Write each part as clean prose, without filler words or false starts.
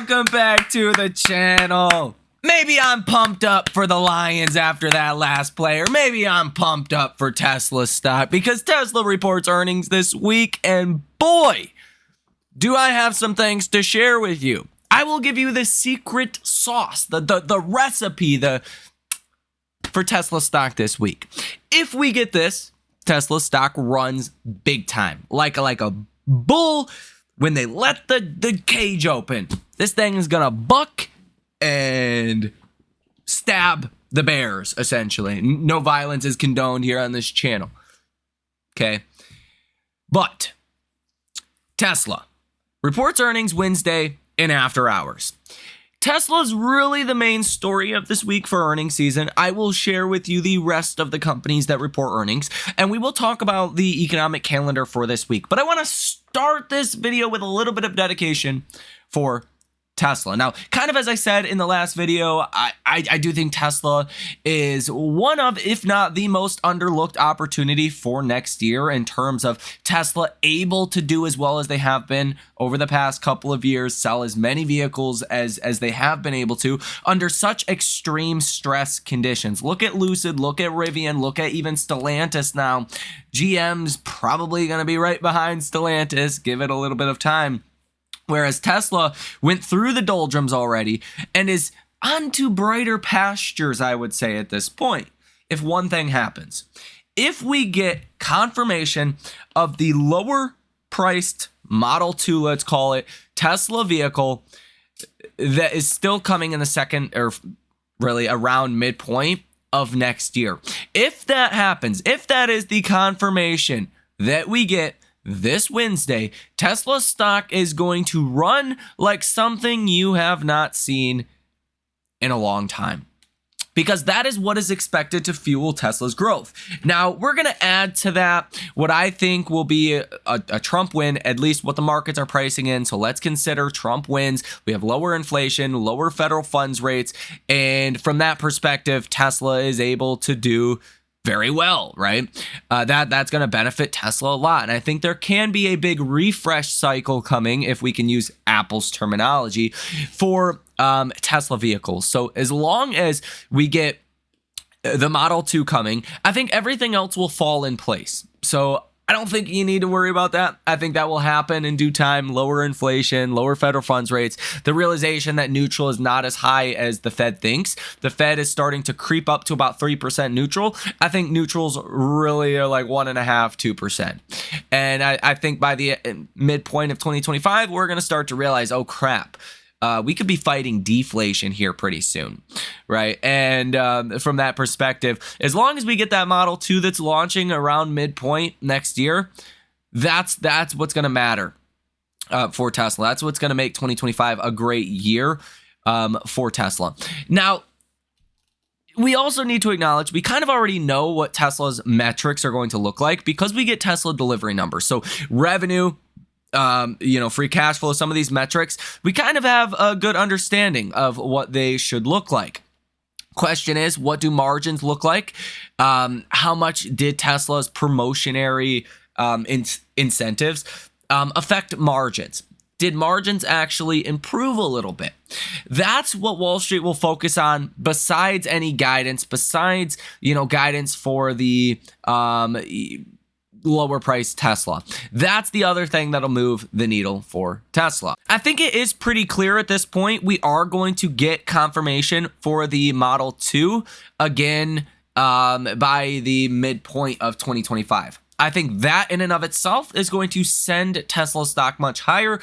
welcome back to the channel. Maybe I'm pumped up for the Lions after that last play, or maybe I'm pumped up for Tesla stock because Tesla reports earnings this week, and boy, do I have some things to share with you. I will give you the secret sauce, the recipe for Tesla stock this week. If we get this, Tesla stock runs big time, like a bull when they let the cage open. This thing is gonna buck and stab the bears, essentially. No violence is condoned here on this channel. Okay. But Tesla reports earnings Wednesday in after hours. Tesla's really the main story of this week for earnings season. I will share with you the rest of the companies that report earnings, and we will talk about the economic calendar for this week. But I want to start this video with a little bit of dedication for Tesla. Now, kind of as I said in the last video, I do think Tesla is one of, if not the most underlooked opportunity for next year in terms of Tesla able to do as well as they have been over the past couple of years, sell as many vehicles as they have been able to under such extreme stress conditions. Look at Lucid, look at Rivian, look at even Stellantis now. GM's probably going to be right behind Stellantis. Give it a little bit of time. Whereas Tesla went through the doldrums already and is onto brighter pastures, I would say, at this point. If one thing happens, if we get confirmation of the lower priced Model 2, let's call it, Tesla vehicle that is still coming in the second, or really around midpoint of next year. If that happens, if that is the confirmation that we get this Wednesday, Tesla stock is going to run like something you have not seen in a long time, because that is what is expected to fuel Tesla's growth. Now, we're going to add to that what I think will be a Trump win, at least what the markets are pricing in. So let's consider Trump wins. We have lower inflation, lower federal funds rates, and from that perspective, Tesla is able to do very well, right? That's going to benefit Tesla a lot. And I think there can be a big refresh cycle coming, if we can use Apple's terminology, for Tesla vehicles. So as long as we get the Model 2 coming, I think everything else will fall in place. So I don't think you need to worry about that. I think that will happen in due time. Lower inflation, lower federal funds rates, the realization that neutral is not as high as the Fed thinks. The Fed is starting to creep up to about 3% neutral. I think neutrals really are like 1.5%, 2%. And I think by the midpoint of 2025, we're going to start to realize, oh crap, we could be fighting deflation here pretty soon, right? And from that perspective, as long as we get that Model 2 that's launching around midpoint next year, that's what's going to matter for Tesla. That's what's going to make 2025 a great year for Tesla. Now, we also need to acknowledge we kind of already know what Tesla's metrics are going to look like because we get Tesla delivery numbers. So revenue, free cash flow, some of these metrics, we kind of have a good understanding of what they should look like. Question is, what do margins look like? How much did Tesla's promotionary incentives affect margins? Did margins actually improve a little bit? That's what Wall Street will focus on, besides any guidance, besides, guidance for the lower price Tesla. That's the other thing that'll move the needle for Tesla. I think it is pretty clear at this point we are going to get confirmation for the Model 2 again by the midpoint of 2025. I think that in and of itself is going to send Tesla stock much higher,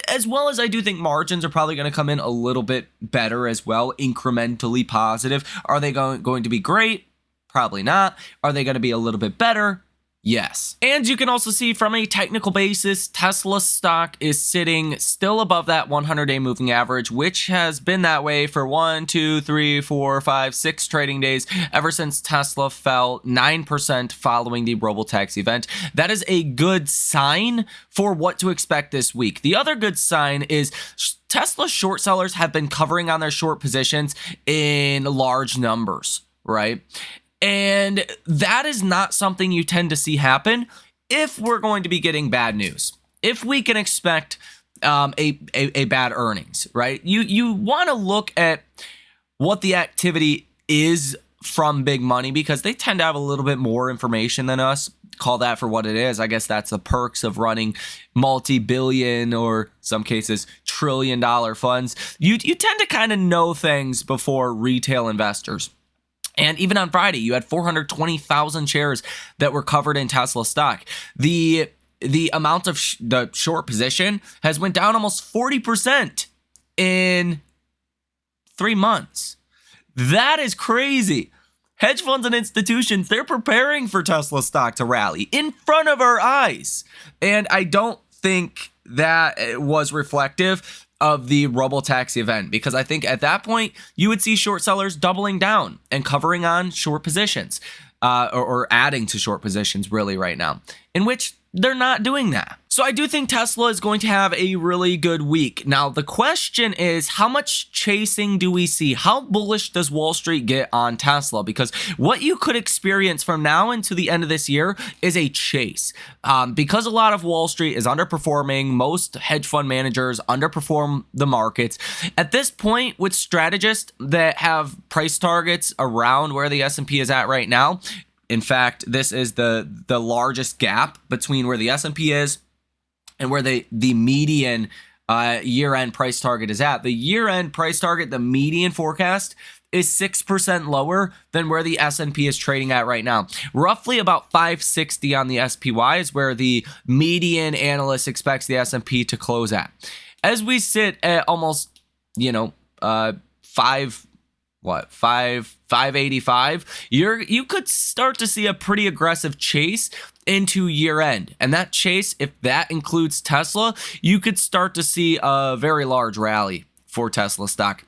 as well as I do think margins are probably going to come in a little bit better as well, incrementally positive. Are they going to be great? Probably not. Are they going to be a little bit better? Yes. And you can also see from a technical basis, Tesla stock is sitting still above that 100-day moving average, which has been that way for 1, 2, 3, 4, 5, 6 trading days ever since Tesla fell 9% following the Robotaxi event. That is a good sign for what to expect this week. The other good sign is Tesla short sellers have been covering on their short positions in large numbers, right? And that is not something you tend to see happen if we're going to be getting bad news. If we can expect a bad earnings, right? You want to look at what the activity is from big money because they tend to have a little bit more information than us. Call that for what it is. I guess that's the perks of running multi-billion or some cases trillion-dollar funds. You tend to kind of know things before retail investors. And even on Friday, you had 420,000 shares that were covered in Tesla stock. The amount of the short position has went down almost 40% in 3 months. That is crazy. Hedge funds and institutions, they're preparing for Tesla stock to rally in front of our eyes. And I don't think that was reflective of the robotaxi event, because I think at that point you would see short sellers doubling down and covering on short positions, or adding to short positions really right now, in which they're not doing that. So I do think Tesla is going to have a really good week. Now, the question is, how much chasing do we see? How bullish does Wall Street get on Tesla? Because what you could experience from now into the end of this year is a chase. Because a lot of Wall Street is underperforming, most hedge fund managers underperform the markets. At this point, with strategists that have price targets around where the S&P is at right now, in fact, this is the largest gap between where the S&P is and where the median year-end price target is at. The year-end price target, the median forecast, is 6% lower than where the S&P is trading at right now. Roughly about 560 on the SPY is where the median analyst expects the S&P to close at. As we sit at almost, 585, you could start to see a pretty aggressive chase into year end. And that chase, if that includes Tesla, you could start to see a very large rally for Tesla stock.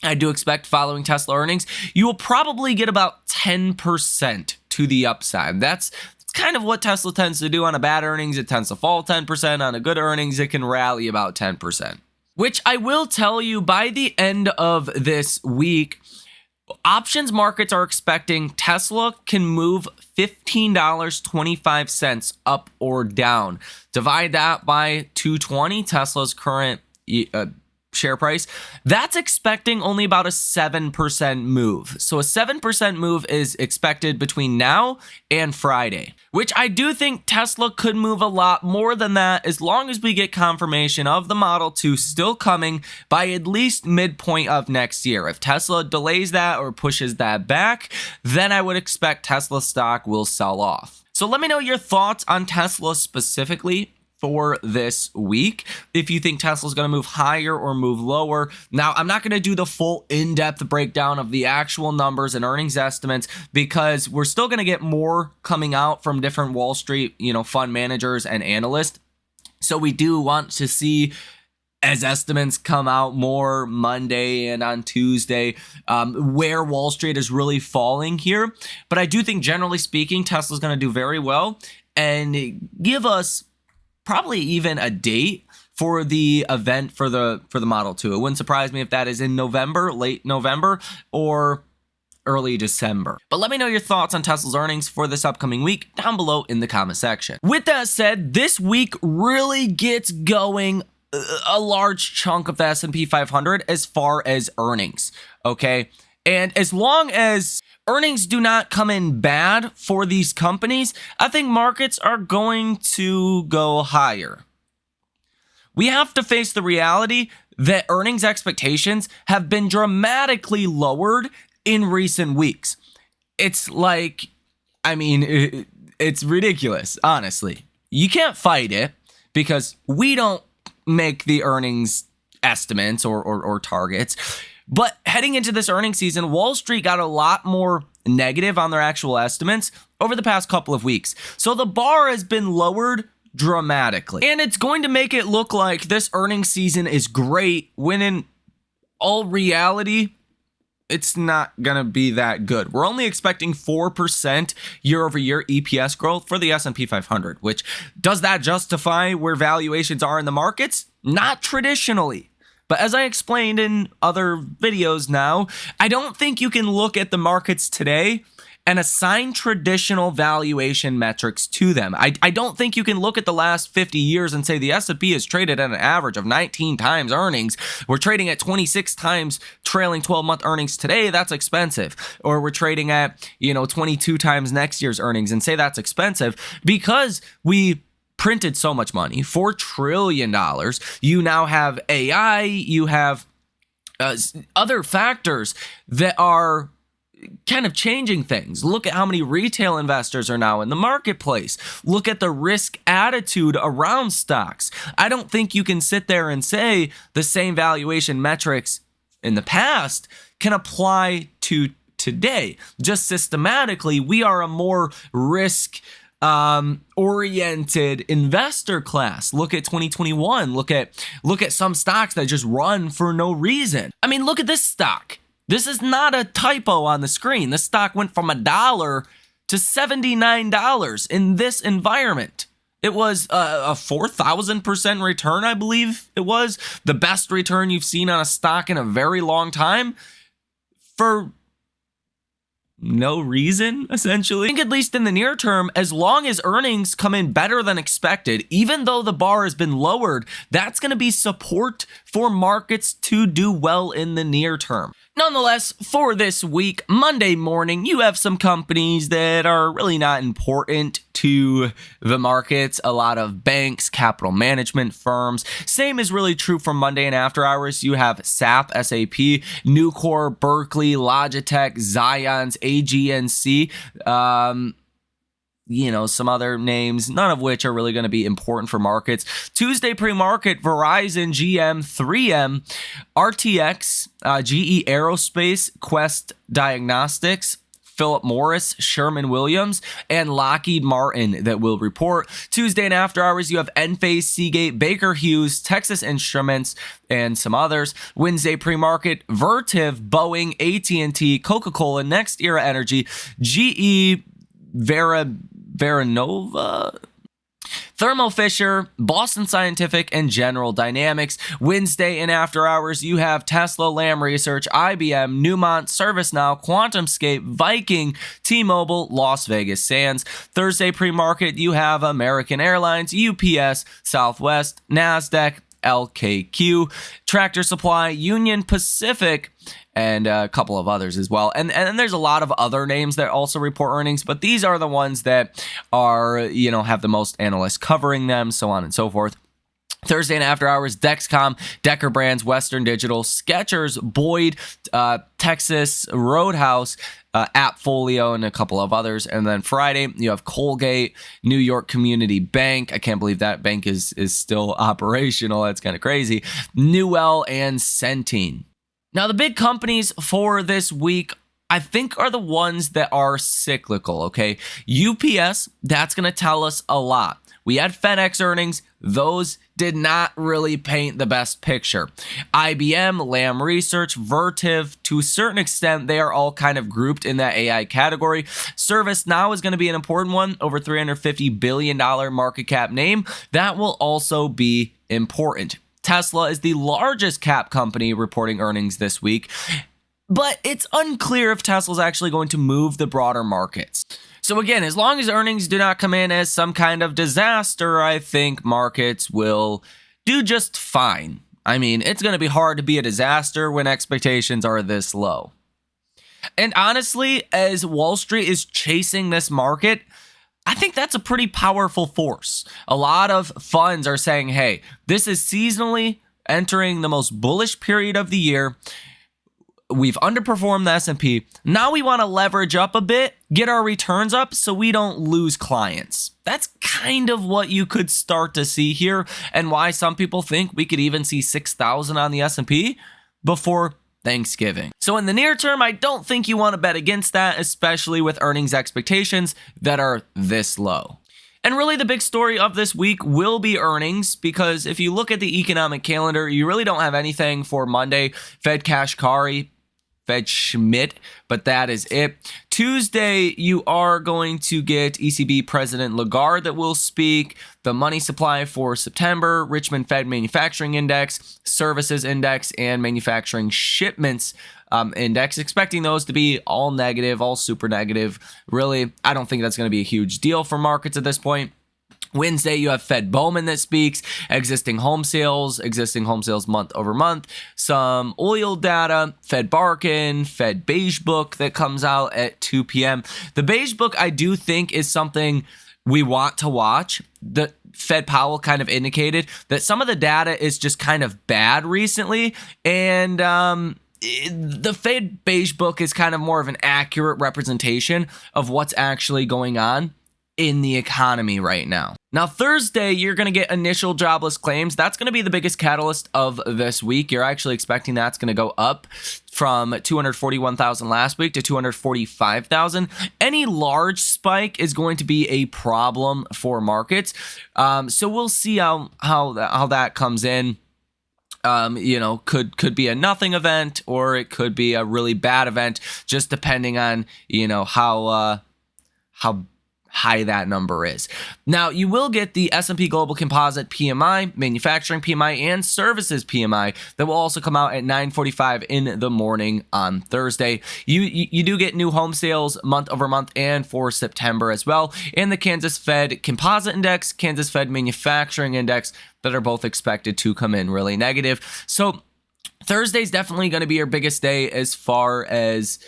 I do expect following Tesla earnings, you will probably get about 10% to the upside. That's kind of what Tesla tends to do on a bad earnings. It tends to fall 10%. On a good earnings, it can rally about 10%. Which I will tell you, by the end of this week, options markets are expecting Tesla can move $15.25 up or down. Divide that by 220, Tesla's current share price. That's expecting only about a 7% move. So a 7% move is expected between now and Friday, which I do think Tesla could move a lot more than that as long as we get confirmation of the Model 2 still coming by at least midpoint of next year. If Tesla delays that or pushes that back, then I would expect Tesla stock will sell off. So let me know your thoughts on Tesla specifically for this week. If you think Tesla's going to move higher or move lower. Now, I'm not going to do the full in-depth breakdown of the actual numbers and earnings estimates because we're still going to get more coming out from different Wall Street, fund managers and analysts. So we do want to see, as estimates come out more Monday and on Tuesday, where Wall Street is really falling here. But I do think, generally speaking, Tesla's going to do very well and give us probably even a date for the event for the Model 2. It wouldn't surprise me if that is in November, late November, or early December. But let me know your thoughts on Tesla's earnings for this upcoming week down below in the comment section. With that said, this week really gets going a large chunk of the S&P 500 as far as earnings, okay? And as long as earnings do not come in bad for these companies, I think markets are going to go higher. We have to face the reality that earnings expectations have been dramatically lowered in recent weeks. It's it's ridiculous, honestly. You can't fight it because we don't make the earnings estimates or targets. But heading into this earnings season, Wall Street got a lot more negative on their actual estimates over the past couple of weeks. So the bar has been lowered dramatically. And it's going to make it look like this earnings season is great when in all reality, it's not going to be that good. We're only expecting 4% year-over-year EPS growth for the S&P 500, which does that justify where valuations are in the markets? Not traditionally. But as I explained in other videos now, I don't think you can look at the markets today and assign traditional valuation metrics to them. I don't think you can look at the last 50 years and say the S&P is traded at an average of 19 times earnings. We're trading at 26 times trailing 12-month earnings today. That's expensive. Or we're trading at, 22 times next year's earnings and say that's expensive because we printed so much money, $4 trillion. You now have AI, you have other factors that are kind of changing things. Look at how many retail investors are now in the marketplace. Look at the risk attitude around stocks. I don't think you can sit there and say the same valuation metrics in the past can apply to today. Just systematically, we are a more risk oriented investor class. Look at 2021. Look at some stocks that just run for no reason. I mean, look at this stock. This is not a typo on the screen. This stock went from $1 to $79 in this environment. It was a 4,000% return, I believe it was. The best return you've seen on a stock in a very long time for no reason, essentially. I think at least in the near term, as long as earnings come in better than expected, even though the bar has been lowered, that's going to be support for markets to do well in the near term. Nonetheless, for this week, Monday morning, you have some companies that are really not important to the markets. A lot of banks, capital management firms. Same is really true for Monday and after hours. You have SAP, SAP, Nucor, Berkeley, Logitech, Zions, AGNC, some other names, none of which are really going to be important for markets. Tuesday pre-market, Verizon, GM, 3M, RTX, GE Aerospace, Quest Diagnostics, Philip Morris, Sherman-Williams, and Lockheed Martin that will report. Tuesday and after hours, you have Enphase, Seagate, Baker Hughes, Texas Instruments, and some others. Wednesday pre-market, Vertiv, Boeing, AT&T, Coca-Cola, Next Era Energy, GE, Veranova, Thermo Fisher, Boston Scientific, and General Dynamics. Wednesday and after hours, you have Tesla, Lam Research, IBM, Newmont, ServiceNow, QuantumScape, Viking, T-Mobile, Las Vegas Sands. Thursday pre-market, you have American Airlines, UPS, Southwest, NASDAQ, LKQ, Tractor Supply, Union Pacific, and a couple of others as well. And there's a lot of other names that also report earnings, but these are the ones that are, have the most analysts covering them, so on and so forth. Thursday and after hours, Dexcom, Decker Brands, Western Digital, Skechers, Boyd, Texas Roadhouse, Appfolio, and a couple of others. And then Friday, you have Colgate, New York Community Bank. I can't believe that bank is still operational. That's kind of crazy. Newell and Centene. Now, the big companies for this week, I think, are the ones that are cyclical, okay? UPS, that's going to tell us a lot. We had FedEx earnings. Those did not really paint the best picture. IBM, Lam Research, Vertiv, to a certain extent, they are all kind of grouped in that AI category. ServiceNow is going to be an important one, over $350 billion market cap name. That will also be important. Tesla is the largest cap company reporting earnings this week, but it's unclear if Tesla's actually going to move the broader markets. So again, as long as earnings do not come in as some kind of disaster, I think markets will do just fine. I mean, it's going to be hard to be a disaster when expectations are this low. And honestly, as Wall Street is chasing this market, I think that's a pretty powerful force. A lot of funds are saying, hey, this is seasonally entering the most bullish period of the year. We've underperformed the S&P. Now we want to leverage up a bit, get our returns up so we don't lose clients. That's kind of what you could start to see here, and why some people think we could even see 6,000 on the S&P before Thanksgiving. So in the near term, I don't think you want to bet against that, especially with earnings expectations that are this low. And really the big story of this week will be earnings, because if you look at the economic calendar, you really don't have anything for Monday. Fed Kashkari, Fed Schmidt, but that is it. Tuesday, you are going to get ECB President Lagarde that will speak, the money supply for September, Richmond Fed Manufacturing Index, Services Index, and Manufacturing Shipments Index, expecting those to be all negative, all super negative. Really, I don't think that's going to be a huge deal for markets at this point. Wednesday, you have Fed Bowman that speaks, existing home sales month over month, some oil data, Fed Barkin, Fed Beige Book that comes out at 2 p.m. The Beige Book, I do think, is something we want to watch. The Fed Powell kind of indicated that some of the data is just kind of bad recently, and the Fed Beige Book is kind of more of an accurate representation of what's actually going on in the economy right now. Now, Thursday, you're going to get initial jobless claims. That's going to be the biggest catalyst of this week. You're actually expecting that's going to go up from 241,000 last week to 245,000. Any large spike is going to be a problem for markets. So we'll see how that comes in. Could be a nothing event, or it could be a really bad event, just depending on, how high that number is. Now, you will get the S&P Global Composite PMI, Manufacturing PMI, and Services PMI that will also come out at 9:45 in the morning on Thursday. You do get new home sales month over month and for September as well, and the Kansas Fed Composite Index, Kansas Fed Manufacturing Index that are both expected to come in really negative. So Thursday's definitely going to be your biggest day as far as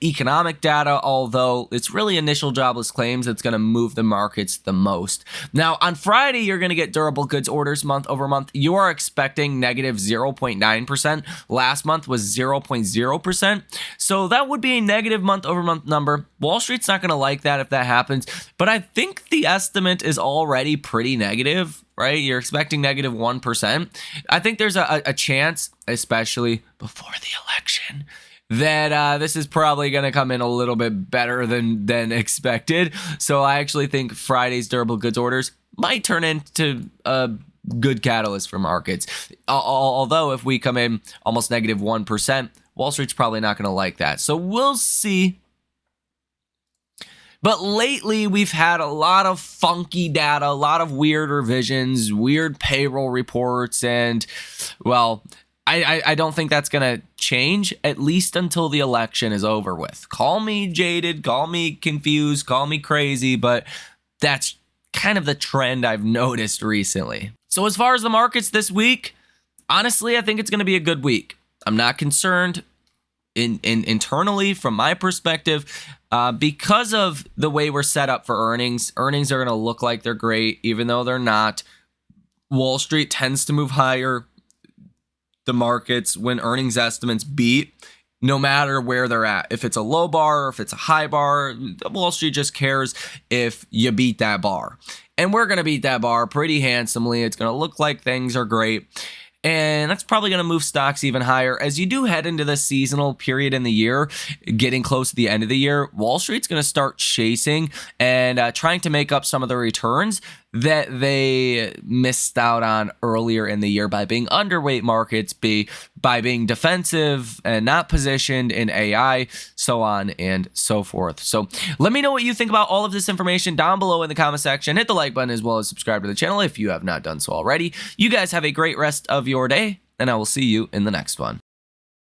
economic data, although it's really initial jobless claims that's going to move the markets the most. Now, on Friday, you're going to get durable goods orders month over month. You are expecting negative 0.9%. Last month was 0.0%. So that would be a negative month over month number. Wall Street's not going to like that if that happens, but I think the estimate is already pretty negative, right? You're expecting negative 1%. I think there's a chance, especially before the election, that this is probably going to come in a little bit better than expected. So I actually think Friday's durable goods orders might turn into a good catalyst for markets. Although if we come in almost negative 1%, Wall Street's probably not going to like that. So we'll see. But lately, we've had a lot of funky data, a lot of weird revisions, weird payroll reports, and, well, I don't think that's going to change, at least until the election is over with. Call me jaded, call me confused, call me crazy, but that's kind of the trend I've noticed recently. So as far as the markets this week, honestly, I think it's going to be a good week. I'm not concerned internally from my perspective because of the way we're set up for earnings. Earnings are going to look like they're great, even though they're not. Wall Street tends to move higher. The markets when earnings estimates beat, no matter where they're at. If it's a low bar or if it's a high bar, Wall Street just cares if you beat that bar. And we're going to beat that bar pretty handsomely. It's going to look like things are great. And that's probably going to move stocks even higher. As you do head into the seasonal period in the year, getting close to the end of the year, Wall Street's going to start chasing and trying to make up some of the returns that they missed out on earlier in the year by being underweight markets, by being defensive and not positioned in AI, so on and so forth. So let me know what you think about all of this information down below in the comment section. Hit the like button as well as subscribe to the channel if you have not done so already. You guys have a great rest of your day, and I will see you in the next one.